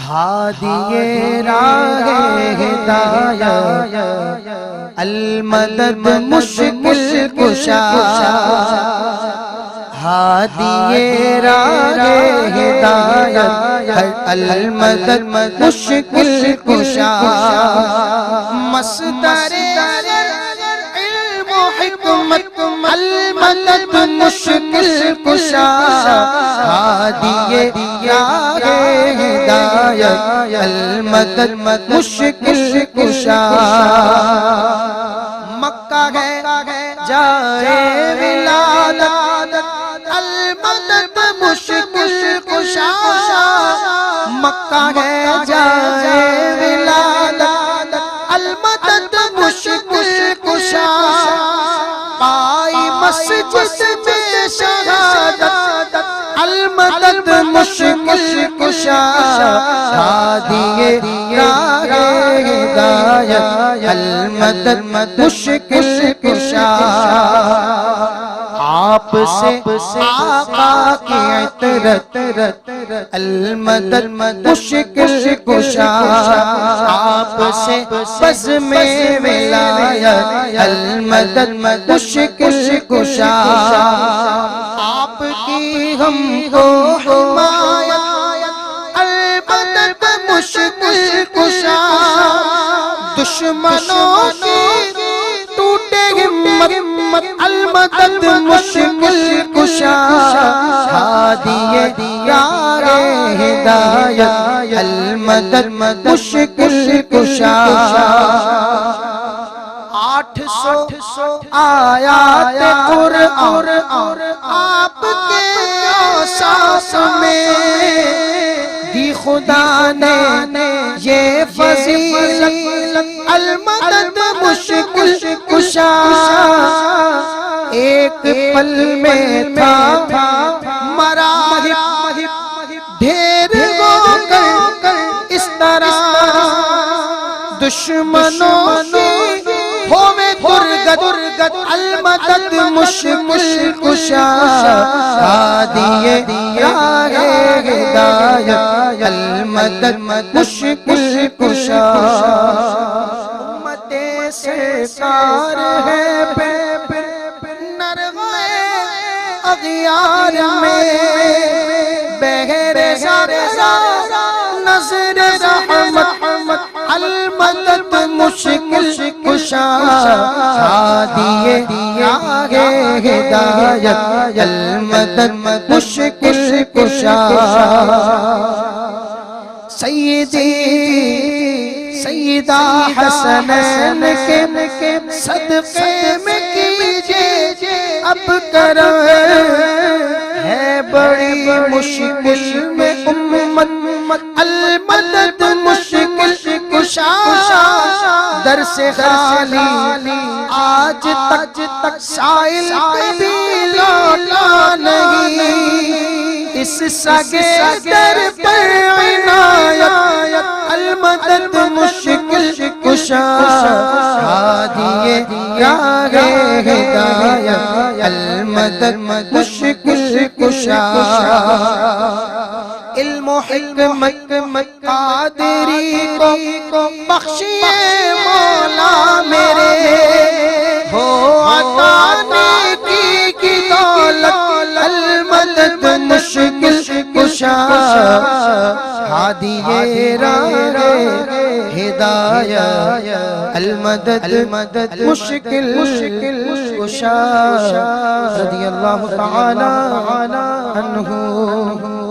ہادی راہ ہدایت المدد مشکل کشا ہادی راہ ہدایت المدد مشکل کشا مصدر علم و حکمت المدد مشکل کشا ہادی راہ ہدایت المدد مشکل کشا مکہ ہے جائے ولادت المدد مشکل کشا مکہ ہے جائے ولادت المدد مشکل کشا پائی مسجد میں شہادت المدد مشکل کشا ہادی راہ ہدایت المدد مشکل کشا آپ سے آقا کی عطرت المدد مشکل کشا آپ سے بزم ولایت المدد مشکل کشا آپ کی ہم کو حمایت المدد مشکل کشا دشمنوں کی ٹوٹے ہمت المدد مشکل کشا ہادی راہ ہدایت المدد مشکل کشا 800 آیات قرآن آپ کے احساس میں دی خدا نے یہ فضیلت المدد مشکل کشا ایک پل میں تھا مراحل ڈھیر ہو کر اس طرح دشمنوں سے ہوئے درگت المدد مشکل کشا ہادی راہ ہدایت المدد مشکل کشا امت سرکار ہے نرغے اغیار میں بہر نظر رحمت المدد مشکل کشا ہادی راہ ہدایت المدد مشکل کشا سیدہ حسنین کے صدقے میں کیجئے اب کرم ہے بڑی مشکل میں امت المدد مشکل کشا در سے خالی آج تک سائل کبھی لوٹا نہیں اس سگے در پر عنایت المدد مشکل کشا ہادی راہ ہدایت المدد مشکل کشا علم و حکمت قادری کو بخشیے مولا میرے ہو عطا نیکی کی دولت المدد مشکل کشا ہادی راہ ہدایت المدد مشکل کشا رضی اللہ تعالی عنہ